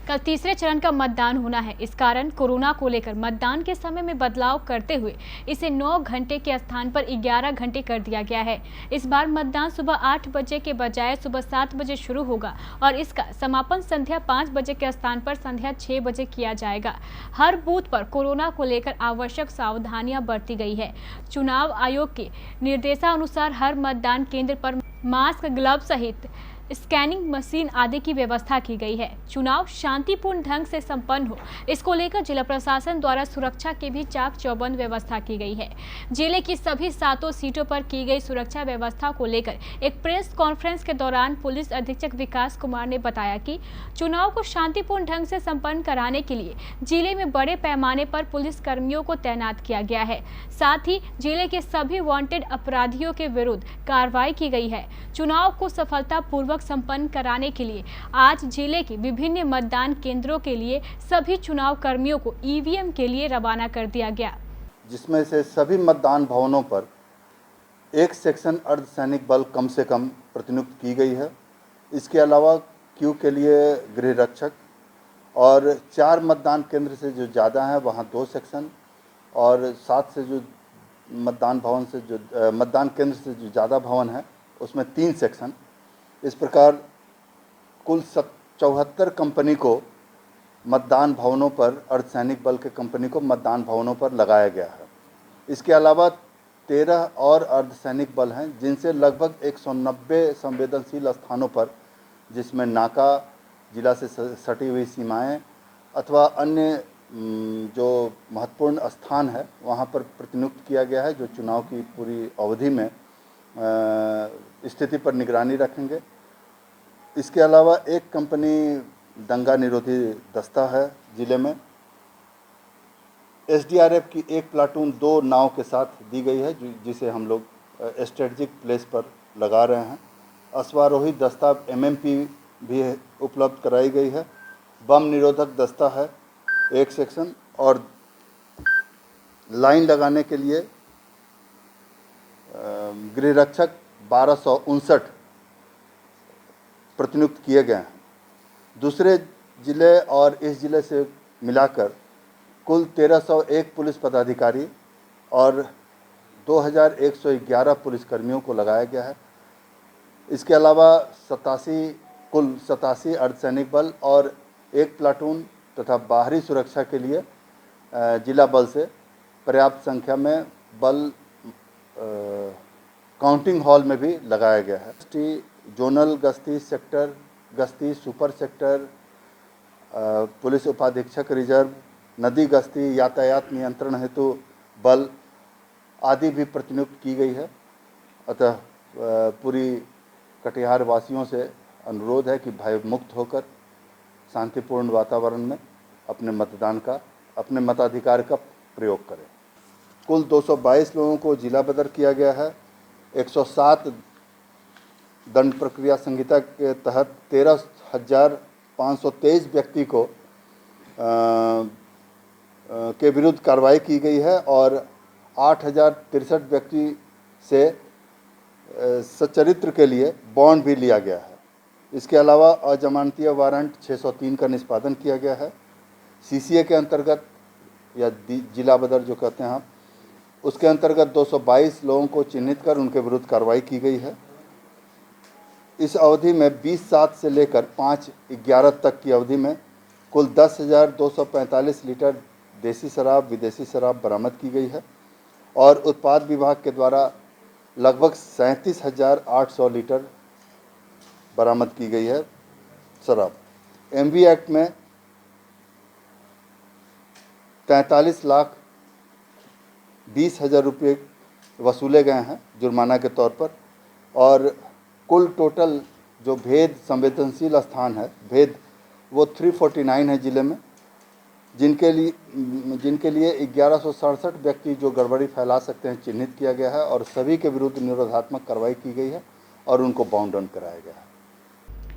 कल तीसरे चरण का मतदान होना है। इस कारण कोरोना को लेकर मतदान के समय में बदलाव करते हुए इसे 9 घंटे के स्थान पर 11 घंटे कर दिया गया है। इस बार मतदान सुबह 8 बजे के बजाय सुबह 7 बजे शुरू होगा और इसका समापन संध्या 5 बजे के स्थान पर संध्या 6 बजे किया जाएगा। हर बूथ पर कोरोना को लेकर आवश्यक सावधानियां बरती गई है। चुनाव आयोग के निर्देशानुसार हर मतदान केंद्र पर मास्क, ग्लव सहित स्कैनिंग मशीन आदि की व्यवस्था की गई है। चुनाव शांतिपूर्ण ढंग से संपन्न हो, इसको लेकर जिला प्रशासन द्वारा सुरक्षा की भी चाक चौबंद व्यवस्था की गई है। जिले की सभी 7 सीटों पर की गई सुरक्षा व्यवस्था को लेकर एक प्रेस कॉन्फ्रेंस के दौरान पुलिस अधीक्षक विकास कुमार ने बताया कि चुनाव को शांतिपूर्ण ढंग से संपन्न कराने के लिए जिले में बड़े पैमाने पर पुलिस कर्मियों को तैनात किया गया है। साथ ही जिले के सभी वांटेड अपराधियों के विरुद्ध कार्रवाई की गई है। चुनाव को सफलतापूर्वक संपन्न कराने के लिए आज जिले के विभिन्न मतदान केंद्रों के लिए सभी चुनाव कर्मियों को ईवीएम के लिए रवाना कर दिया गया, जिसमें से सभी मतदान भवनों पर एक सेक्शन अर्धसैनिक बल कम से कम प्रतिनियुक्त की गई है। इसके अलावा क्यू के लिए गृह रक्षक और 4 मतदान केंद्र से जो ज़्यादा हैं वहाँ 2 सेक्शन और 7 से जो मतदान केंद्र से जो ज़्यादा भवन है उसमें 3 सेक्शन। इस प्रकार कुल 74 कंपनी को मतदान भवनों पर अर्धसैनिक बल के कंपनी को मतदान भवनों पर लगाया गया है। इसके अलावा 13 और अर्धसैनिक बल हैं जिनसे लगभग 190 संवेदनशील स्थानों पर, जिसमें नाका, जिला से सटी हुई सीमाएं अथवा अन्य जो महत्वपूर्ण स्थान है वहां पर प्रतिनियुक्त किया गया है, जो चुनाव की पूरी अवधि में स्थिति पर निगरानी रखेंगे। इसके अलावा एक कंपनी दंगा निरोधी दस्ता है जिले में। एसडीआरएफ की एक प्लाटून 2 नाव के साथ दी गई है जिसे हम लोग स्ट्रेटजिक प्लेस पर लगा रहे हैं। अश्वारोही दस्ता एमएमपी भी उपलब्ध कराई गई है। बम निरोधक दस्ता है 1 सेक्शन और लाइन लगाने के लिए गृह रक्षक 1259 प्रतिनियुक्त किए गए हैं। दूसरे जिले और इस जिले से मिलाकर कुल 1301 पुलिस पदाधिकारी और 2111 पुलिसकर्मियों को लगाया गया है। इसके अलावा 87 अर्धसैनिक बल और 1 प्लाटून तथा बाहरी सुरक्षा के लिए जिला बल से पर्याप्त संख्या में बल काउंटिंग हॉल में भी लगाया गया है। जोनल गश्ती, सेक्टर गश्ती, सुपर सेक्टर, पुलिस उपाधीक्षक रिजर्व, नदी गश्ती, यातायात नियंत्रण हेतु बल आदि भी प्रतिनियुक्त की गई है। अतः पूरी कटिहार वासियों से अनुरोध है कि भय मुक्त होकर शांतिपूर्ण वातावरण में अपने मताधिकार का प्रयोग करें। कुल 222 लोगों को जिला बदर किया गया है। 107 दंड प्रक्रिया संहिता के तहत 13,523 व्यक्ति को के विरुद्ध कार्रवाई की गई है और 8,063 व्यक्ति से सचरित्र के लिए बॉन्ड भी लिया गया है। इसके अलावा अजमानतीय वारंट 603 का निष्पादन किया गया है। सीसीए के अंतर्गत या जिला बदर जो कहते हैं आप, उसके अंतर्गत 222 लोगों को चिन्हित कर उनके विरुद्ध कार्रवाई की गई है। इस अवधि में 20/7 से लेकर 5/11 तक की अवधि में कुल 10,245 लीटर देसी शराब, विदेशी शराब बरामद की गई है और उत्पाद विभाग के द्वारा लगभग 37,800 लीटर बरामद की गई है शराब। एमवी एक्ट में 43,20,000 रुपये वसूले गए हैं जुर्माना के तौर पर और कुल टोटल जो भेद संवेदनशील स्थान है भेद वो 349 है जिले में, जिनके लिए 1167 व्यक्ति जो गड़बड़ी फैला सकते हैं चिन्हित किया गया है और सभी के विरुद्ध निरोधात्मक कार्रवाई की गई है और उनको बाउंड डाउन कराया गया है।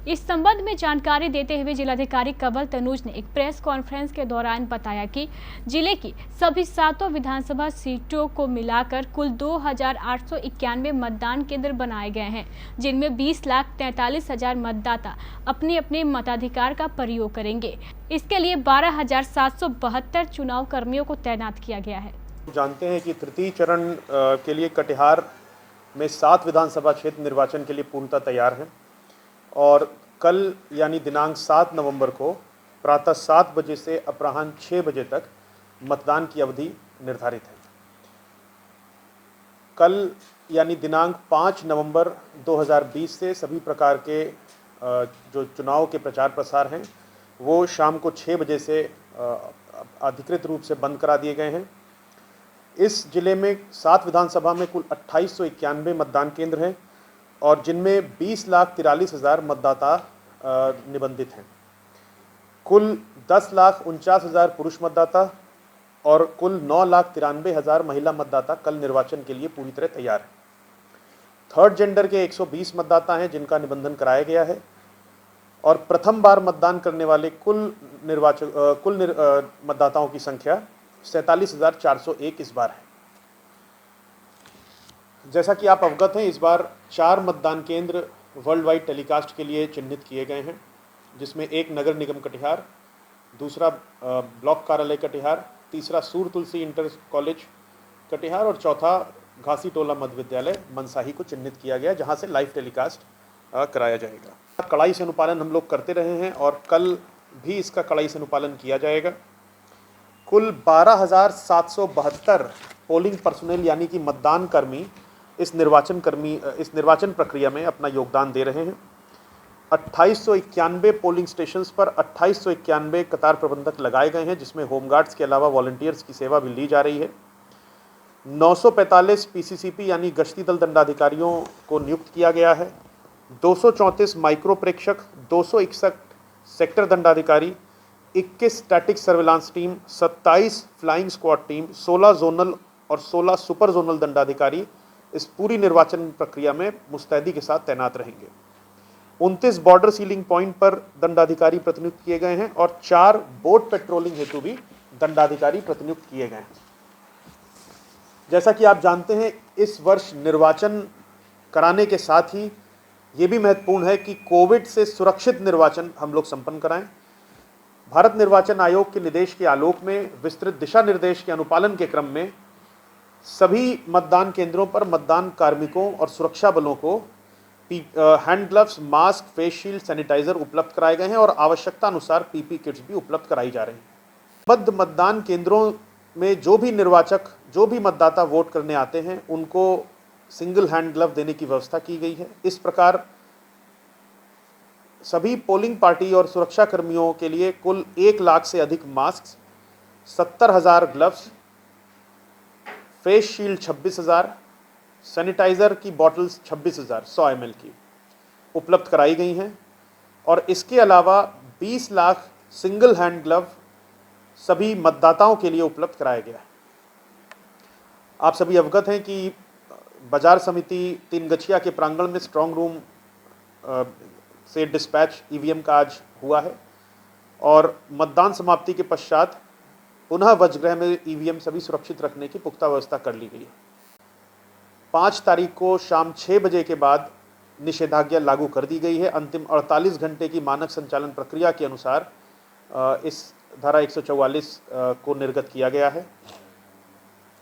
इस संबंध में जानकारी देते हुए जिलाधिकारी कंवल तनुज ने एक प्रेस कॉन्फ्रेंस के दौरान बताया कि जिले की सभी 7 विधानसभा सीटों को मिलाकर कुल 2,891 मतदान केंद्र बनाए गए हैं, जिनमें 20,43,000 मतदाता अपने अपने मताधिकार का प्रयोग करेंगे। इसके लिए 12,772 चुनाव कर्मियों को तैनात किया गया है। जानते हैं कि तृतीय चरण के लिए कटिहार में 7 विधानसभा क्षेत्र निर्वाचन के लिए पूर्णतः तैयार हैं और कल यानी दिनांक 7 नवंबर को प्रातः 7 बजे से अपराह्न 6 बजे तक मतदान की अवधि निर्धारित है। कल यानी दिनांक 5 नवंबर 2020 से सभी प्रकार के जो चुनाव के प्रचार प्रसार हैं वो शाम को 6 बजे से अधिकृत रूप से बंद करा दिए गए हैं। इस जिले में 7 विधानसभा में कुल 2891 मतदान केंद्र हैं और जिनमें 20,43,000 मतदाता निबंधित हैं। कुल 10,49,000 पुरुष मतदाता और कुल 9,93,000 महिला मतदाता कल निर्वाचन के लिए पूरी तरह तैयार हैं। थर्ड जेंडर के 120 मतदाता हैं जिनका निबंधन कराया गया है और प्रथम बार मतदान करने वाले कुल मतदाताओं की संख्या 47,401 इस बार है। जैसा कि आप अवगत हैं, इस बार 4 मतदान केंद्र वर्ल्ड वाइड टेलीकास्ट के लिए चिन्हित किए गए हैं, जिसमें एक नगर निगम कटिहार, दूसरा ब्लॉक कार्यालय कटिहार, तीसरा सूर तुलसी इंटर कॉलेज कटिहार और चौथा घासी टोला मध्य विद्यालय मनसाही को चिन्हित किया गया, जहां से लाइव टेलीकास्ट कराया जाएगा। कड़ाई से अनुपालन हम लोग करते रहे हैं और कल भी इसका कड़ाई से अनुपालन किया जाएगा। कुल 12,772 पोलिंग पर्सनल यानी कि मतदान कर्मी इस निर्वाचन प्रक्रिया में अपना योगदान दे रहे हैं। 2891 पोलिंग स्टेशंस पर 2891 कतार प्रबंधक लगाए गए हैं, जिसमें होमगार्ड्स के अलावा वॉलंटियर्स की सेवा भी ली जा रही है। 945 पीसीसीपी यानी गश्ती दल दंडाधिकारियों को नियुक्त किया गया है। 234 माइक्रो प्रेक्षक, 261 सेक्टर दंडाधिकारी, 21 static surveillance team, 27 flying squad team, 16 zonal और 16 सुपर जोनल दंडाधिकारी इस पूरी निर्वाचन प्रक्रिया में मुस्तैदी के साथ तैनात रहेंगे। 29 बॉर्डर सीलिंग पॉइंट पर दंडाधिकारी प्रतिनियुक्त किए गए हैं और 4 बोट पेट्रोलिंग हेतु भी दंडाधिकारी प्रतिनियुक्त किए गए हैं। जैसा कि आप जानते हैं, इस वर्ष निर्वाचन कराने के साथ ही ये भी महत्वपूर्ण है कि कोविड से सुरक्षित निर्वाचन हम लोग संपन्न कराएं। भारत निर्वाचन आयोग के निर्देश के आलोक में विस्तृत दिशा निर्देश के अनुपालन के क्रम में सभी मतदान केंद्रों पर मतदान कार्मिकों और सुरक्षा बलों को hand gloves, mask, face shield, sanitizer उपलब्ध कराए गए हैं और आवश्यकता अनुसार पीपी किट्स भी उपलब्ध कराई जा रही हैं। बद्ध मतदान केंद्रों में जो भी मतदाता वोट करने आते हैं उनको सिंगल हैंड ग्लव देने की व्यवस्था की गई है। इस प्रकार सभी पोलिंग पार्टी और सुरक्षा कर्मियों के लिए कुल 1 लाख से अधिक mask, 70,000 gloves, face shield 26,000, sanitizer की बॉटल्स 26,000 100 ml की उपलब्ध कराई गई हैं और इसके अलावा 20 लाख सिंगल हैंड ग्लव सभी मतदाताओं के लिए उपलब्ध कराया गया है। आप सभी अवगत हैं कि बाजार समिति 3 गछिया के प्रांगण में स्ट्रांग रूम से डिस्पैच ईवीएम का आज हुआ है और मतदान समाप्ति के पश्चात पुनः वजगृह में ईवीएम सभी सुरक्षित रखने की पुख्ता व्यवस्था कर ली गई है। 5 तारीख को शाम 6 बजे के बाद निषेधाज्ञा लागू कर दी गई है। अंतिम 48 घंटे की मानक संचालन प्रक्रिया के अनुसार इस धारा 144 को निर्गत किया गया है।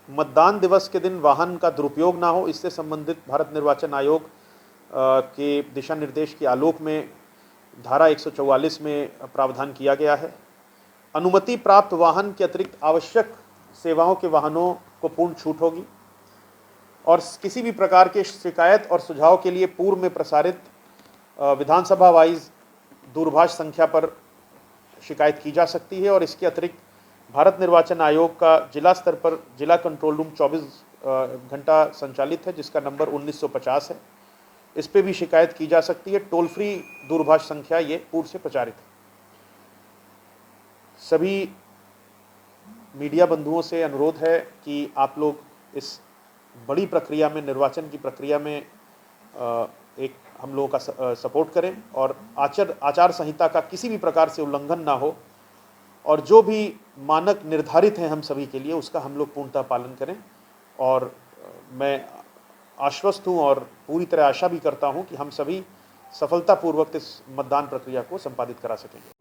मतदान दिवस के दिन वाहन का दुरुपयोग ना हो, इससे संबंधित भारत निर्वाचन आयोग के दिशा निर्देश के आलोक में धारा 144 में प्रावधान किया गया है। अनुमति प्राप्त वाहन के अतिरिक्त आवश्यक सेवाओं के वाहनों को पूर्ण छूट होगी और किसी भी प्रकार के शिकायत और सुझाव के लिए पूर्व में प्रसारित विधानसभा वाइज दूरभाष संख्या पर शिकायत की जा सकती है और इसके अतिरिक्त भारत निर्वाचन आयोग का जिला स्तर पर जिला कंट्रोल रूम 24 घंटा संचालित है, जिसका नंबर 1950 है। इस पे भी शिकायत की जा सकती है। टोल फ्री दूरभाष संख्या ये पूर्व से प्रचारित है। सभी मीडिया बंधुओं से अनुरोध है कि आप लोग इस बड़ी प्रक्रिया में, निर्वाचन की प्रक्रिया में एक हम लोगों का सपोर्ट करें और आचार संहिता का किसी भी प्रकार से उल्लंघन ना हो और जो भी मानक निर्धारित हैं हम सभी के लिए उसका हम लोग पूर्णतः पालन करें। और मैं आश्वस्त हूं और पूरी तरह आशा भी करता हूं कि हम सभी सफलतापूर्वक इस मतदान प्रक्रिया को संपादित करा सकेंगे।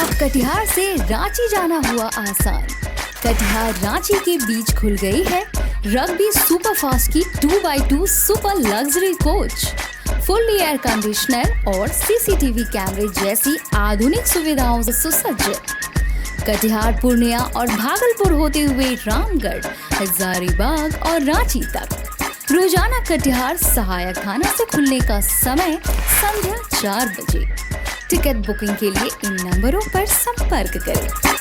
अब कटिहार से रांची जाना हुआ आसान। कटिहार रांची के बीच खुल गई है रग्बी सुपरफास्ट की 2x2 super luxury coach. Fully air conditioner और सीसीटीवी कैमरे जैसी आधुनिक सुविधाओं से सुसज्जित। कटिहार, पूर्णिया और भागलपुर होते हुए रामगढ़, हजारीबाग और रांची तक रोजाना कटिहार सहायक थाना से खुलने का समय संध्या 4 बजे। टिकट बुकिंग के लिए इन नंबरों पर संपर्क करें।